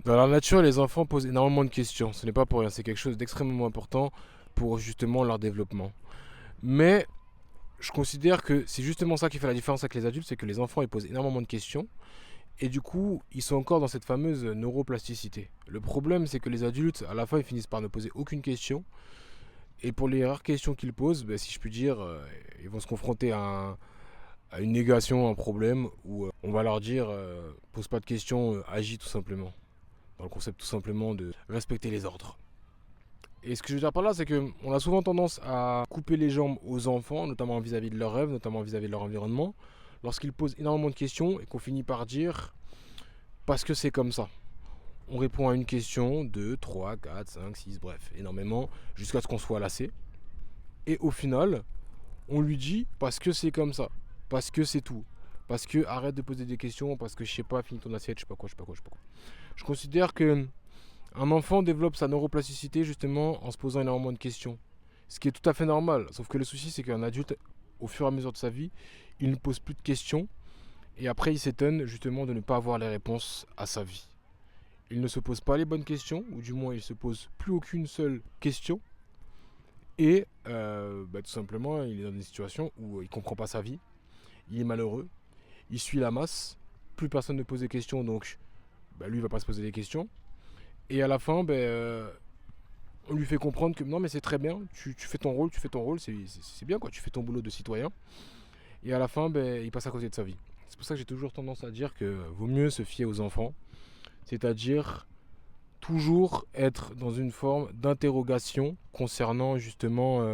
Dans la nature, les enfants posent énormément de questions. Ce n'est pas pour rien, c'est quelque chose d'extrêmement important pour justement leur développement. Mais je considère que c'est justement ça qui fait la différence avec les adultes, c'est que les enfants ils posent énormément de questions et du coup ils sont encore dans cette fameuse neuroplasticité. Le problème c'est que les adultes à la fin ils finissent par ne poser aucune question et pour les rares questions qu'ils posent, ben, si je puis dire, ils vont se confronter à une négation, un problème où on va leur dire pose pas de questions, agis tout simplement. Dans le concept tout simplement de respecter les ordres. Et ce que je veux dire par là, c'est qu'on a souvent tendance à couper les jambes aux enfants, notamment vis-à-vis de leurs rêves, notamment vis-à-vis de leur environnement, lorsqu'ils posent énormément de questions et qu'on finit par dire parce que c'est comme ça. On répond à une question, 2, 3, 4, 5, 6, bref, énormément, jusqu'à ce qu'on soit lassé. Et au final, on lui dit parce que c'est comme ça, parce que c'est tout. Parce que arrête de poser des questions, parce que je sais pas, finis ton assiette, je sais pas quoi, je sais pas quoi, je sais pas quoi. Je considère que un enfant développe sa neuroplasticité justement en se posant énormément de questions. Ce qui est tout à fait normal. Sauf que le souci, c'est qu'un adulte, au fur et à mesure de sa vie, il ne pose plus de questions. Et après, il s'étonne justement de ne pas avoir les réponses à sa vie. Il ne se pose pas les bonnes questions, ou du moins, il se pose plus aucune seule question. Et tout simplement, il est dans une situation où il ne comprend pas sa vie. Il est malheureux. Il suit la masse. Plus personne ne pose des questions, donc lui, il ne va pas se poser des questions. Et à la fin, on lui fait comprendre que non mais c'est très bien, tu fais ton rôle, c'est bien quoi, tu fais ton boulot de citoyen. Et à la fin, il passe à côté de sa vie. C'est pour ça que j'ai toujours tendance à dire que vaut mieux se fier aux enfants, c'est-à-dire toujours être dans une forme d'interrogation concernant justement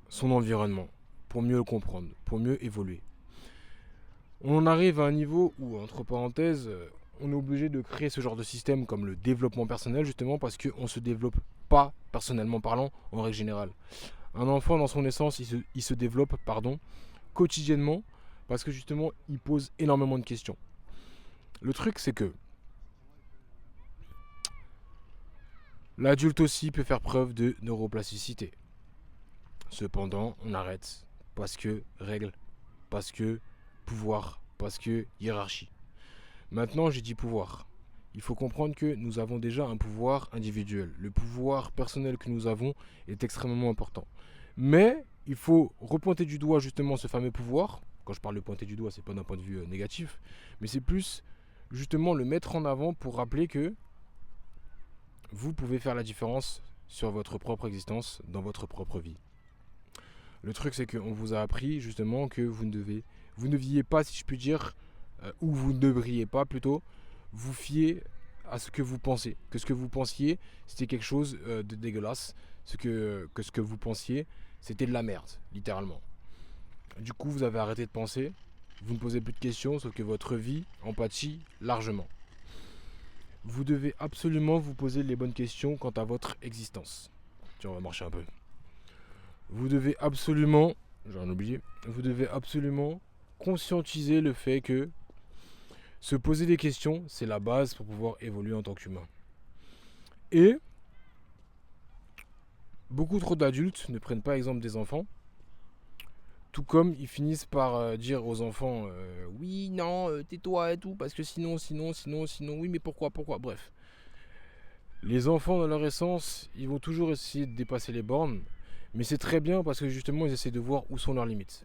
son environnement, pour mieux le comprendre, pour mieux évoluer. On en arrive à un niveau où, entre parenthèses, on est obligé de créer ce genre de système comme le développement personnel justement parce qu'on ne se développe pas personnellement parlant en règle générale. Un enfant dans son essence il se développe quotidiennement parce que justement il pose énormément de questions. Le truc c'est que l'adulte aussi peut faire preuve de neuroplasticité. Cependant on arrête parce que règle, parce que pouvoir, parce que hiérarchie. Maintenant j'ai dit pouvoir. Il faut comprendre que nous avons déjà un pouvoir individuel. Le pouvoir personnel que nous avons est extrêmement important. Mais il faut repointer du doigt justement ce fameux pouvoir. Quand je parle de pointer du doigt, c'est pas d'un point de vue négatif, mais c'est plus justement le mettre en avant pour rappeler que vous pouvez faire la différence sur votre propre existence, dans votre propre vie. Le truc c'est qu'on vous a appris justement que vous ne deviez pas, si je puis dire, ou vous ne devriez pas plutôt, vous fier à ce que vous pensez. Que ce que vous pensiez, c'était quelque chose de dégueulasse. Ce que vous pensiez, c'était de la merde, littéralement. Du coup, vous avez arrêté de penser, vous ne posez plus de questions, sauf que votre vie en pâtit largement. Vous devez absolument vous poser les bonnes questions quant à votre existence. Tiens, on va marcher un peu. Vous devez absolument, j'en ai oublié, vous devez absolument conscientiser le fait que se poser des questions, c'est la base pour pouvoir évoluer en tant qu'humain. Et beaucoup trop d'adultes ne prennent pas exemple des enfants, tout comme ils finissent par dire aux enfants oui, non, tais-toi et tout, parce que sinon, oui, mais pourquoi, bref. Les enfants, dans leur essence, ils vont toujours essayer de dépasser les bornes, mais c'est très bien parce que justement, ils essaient de voir où sont leurs limites.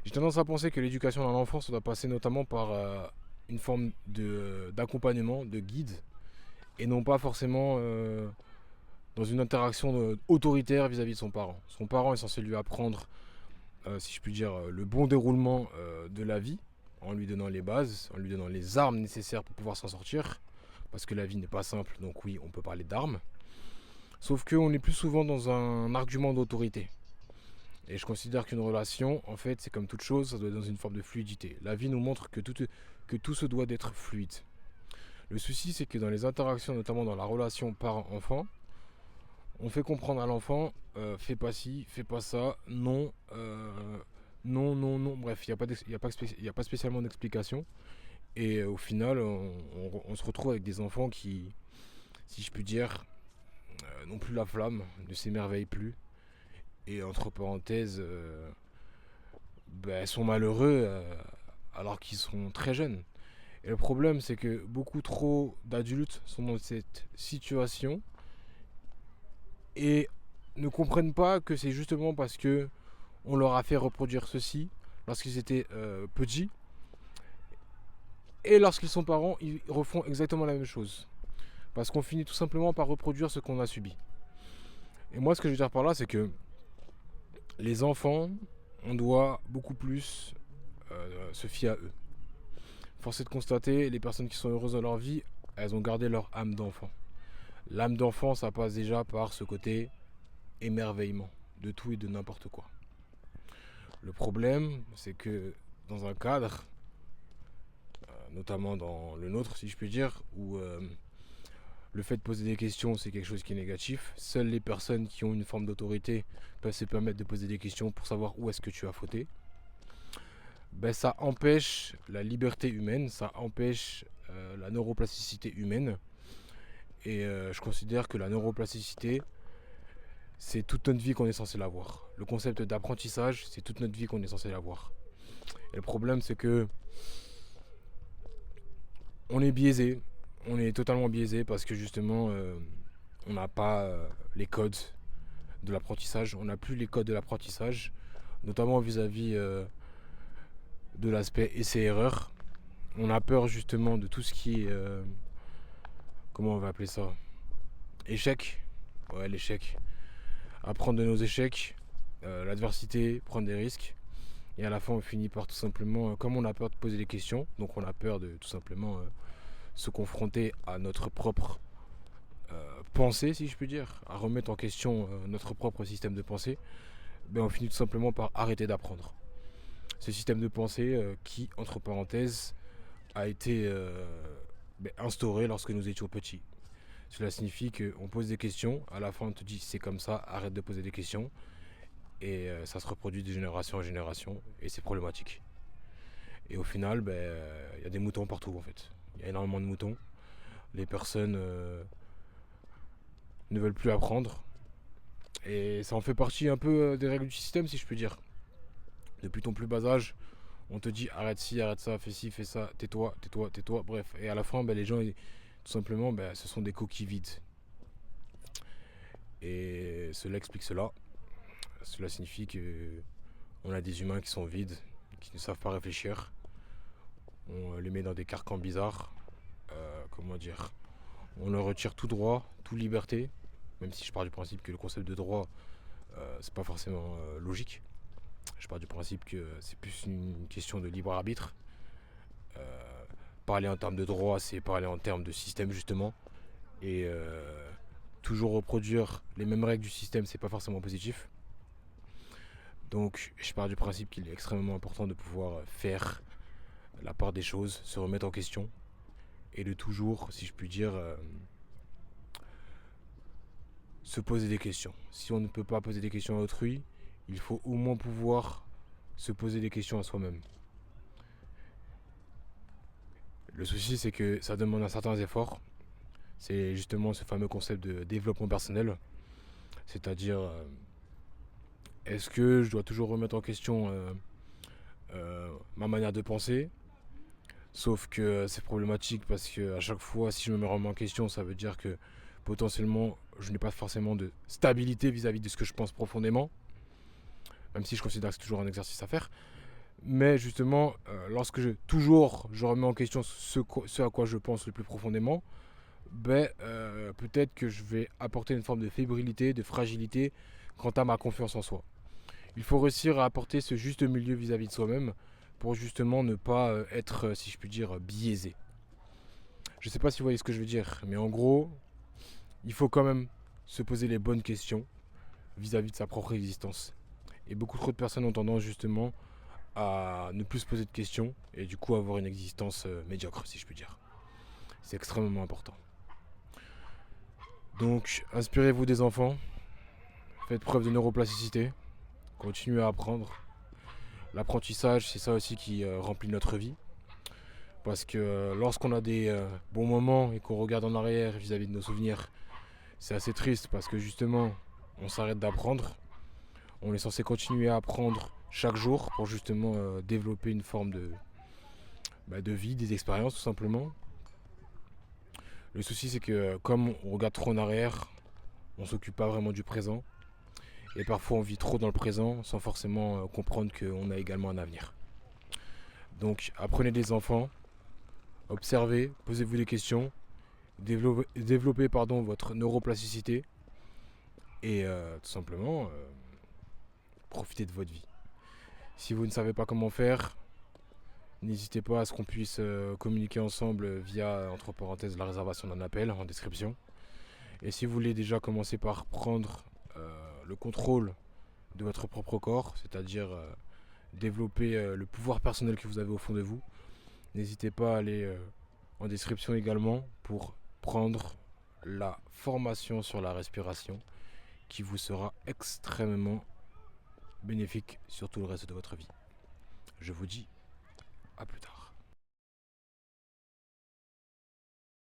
J'ai tendance à penser que l'éducation dans l'enfance doit passer notamment par une forme d'accompagnement, de guide, et non pas forcément dans une interaction autoritaire vis-à-vis de son parent. Son parent est censé lui apprendre, si je puis dire, le bon déroulement de la vie, en lui donnant les bases, en lui donnant les armes nécessaires pour pouvoir s'en sortir, parce que la vie n'est pas simple, donc oui, on peut parler d'armes. Sauf qu'on est plus souvent dans un argument d'autorité. Et je considère qu'une relation, en fait, c'est comme toute chose, ça doit être dans une forme de fluidité. La vie nous montre que tout se doit d'être fluide. Le souci, c'est que dans les interactions, notamment dans la relation parent-enfant, on fait comprendre à l'enfant, fais pas ci, fais pas ça, non, non. Bref, il n'y a pas spécialement d'explication. Et au final, on se retrouve avec des enfants qui, si je puis dire, n'ont plus la flamme, ne s'émerveillent plus. Et entre parenthèses, sont malheureux alors qu'ils sont très jeunes. Et le problème, c'est que beaucoup trop d'adultes sont dans cette situation et ne comprennent pas que c'est justement parce que on leur a fait reproduire ceci lorsqu'ils étaient petits. Et lorsqu'ils sont parents, ils refont exactement la même chose. Parce qu'on finit tout simplement par reproduire ce qu'on a subi. Et moi, ce que je veux dire par là, c'est que les enfants, on doit beaucoup plus se fier à eux. Force est de constater, les personnes qui sont heureuses dans leur vie, elles ont gardé leur âme d'enfant. L'âme d'enfant, ça passe déjà par ce côté émerveillement de tout et de n'importe quoi. Le problème, c'est que dans un cadre, notamment dans le nôtre, si je puis dire, où le fait de poser des questions, c'est quelque chose qui est négatif. Seules les personnes qui ont une forme d'autorité peuvent se permettre de poser des questions pour savoir où est-ce que tu as fauté. Ben, ça empêche la liberté humaine, ça empêche la neuroplasticité humaine. Et je considère que la neuroplasticité, c'est toute notre vie qu'on est censé l'avoir. Le concept d'apprentissage, c'est toute notre vie qu'on est censé l'avoir. Et le problème, c'est que on est biaisé. On est totalement biaisé parce que justement, on n'a pas les codes de l'apprentissage. On n'a plus les codes de l'apprentissage, notamment vis-à-vis de l'aspect essai-erreur. On a peur justement de tout ce qui est... comment on va appeler ça? Échec. Ouais, l'échec. Apprendre de nos échecs, l'adversité, prendre des risques. Et à la fin, on finit par tout simplement, comme on a peur de poser des questions, donc on a peur de tout simplement se confronter à notre propre pensée, si je puis dire, à remettre en question notre propre système de pensée, ben on finit tout simplement par arrêter d'apprendre. Ce système de pensée qui, entre parenthèses, a été instauré lorsque nous étions petits. Cela signifie qu'on pose des questions, à la fin on te dit c'est comme ça, arrête de poser des questions, et ça se reproduit de génération en génération, et c'est problématique. Et au final, y a des moutons partout en fait. Il y a énormément de moutons. Les personnes ne veulent plus apprendre. Et ça en fait partie un peu des règles du système, si je peux dire. Depuis ton plus bas âge, on te dit arrête ci, arrête ça, fais ci, fais ça, tais-toi, tais-toi, tais-toi, bref. Et à la fin, les gens, tout simplement, ce sont des coquilles vides. Et cela explique cela. Cela signifie que on a des humains qui sont vides, qui ne savent pas réfléchir. On les met dans des carcans bizarres. Comment dire? On leur retire tout droit, toute liberté, même si je pars du principe que le concept de droit, c'est pas forcément logique. Je pars du principe que c'est plus une question de libre arbitre. Parler en termes de droit, c'est parler en termes de système justement. Et toujours reproduire les mêmes règles du système, c'est pas forcément positif. Donc je pars du principe qu'il est extrêmement important de pouvoir faire la part des choses, se remettre en question. Et de toujours, si je puis dire, se poser des questions. Si on ne peut pas poser des questions à autrui, il faut au moins pouvoir se poser des questions à soi-même. Le souci, c'est que ça demande un certain effort. C'est justement ce fameux concept de développement personnel. C'est-à-dire, est-ce que je dois toujours remettre en question ma manière de penser? Sauf que c'est problématique parce que à chaque fois, si je me remets en question, ça veut dire que potentiellement, je n'ai pas forcément de stabilité vis-à-vis de ce que je pense profondément. Même si je considère que c'est toujours un exercice à faire. Mais justement, lorsque je remets en question ce à quoi je pense le plus profondément, peut-être que je vais apporter une forme de fébrilité, de fragilité quant à ma confiance en soi. Il faut réussir à apporter ce juste milieu vis-à-vis de soi-même pour justement ne pas être, si je puis dire, biaisé. Je ne sais pas si vous voyez ce que je veux dire, mais en gros, il faut quand même se poser les bonnes questions vis-à-vis de sa propre existence. Et beaucoup trop de personnes ont tendance justement à ne plus se poser de questions et du coup avoir une existence médiocre, si je puis dire. C'est extrêmement important. Donc, inspirez-vous des enfants, faites preuve de neuroplasticité, continuez à apprendre. L'apprentissage, c'est ça aussi qui remplit notre vie. Parce que lorsqu'on a des bons moments et qu'on regarde en arrière vis-à-vis de nos souvenirs, c'est assez triste parce que justement, on s'arrête d'apprendre. On est censé continuer à apprendre chaque jour pour justement développer une forme de vie, des expériences tout simplement. Le souci c'est que comme on regarde trop en arrière, on s'occupe pas vraiment du présent. Et parfois on vit trop dans le présent sans forcément comprendre qu'on a également un avenir. Donc apprenez des enfants, observez, posez-vous des questions, développez votre neuroplasticité et tout simplement profitez de votre vie. Si vous ne savez pas comment faire, n'hésitez pas à ce qu'on puisse communiquer ensemble via, entre parenthèses, la réservation d'un appel en description. Et si vous voulez déjà commencer par prendre le contrôle de votre propre corps, c'est-à-dire développer le pouvoir personnel que vous avez au fond de vous, n'hésitez pas à aller en description également pour prendre la formation sur la respiration qui vous sera extrêmement bénéfique sur tout le reste de votre vie. Je vous dis à plus tard.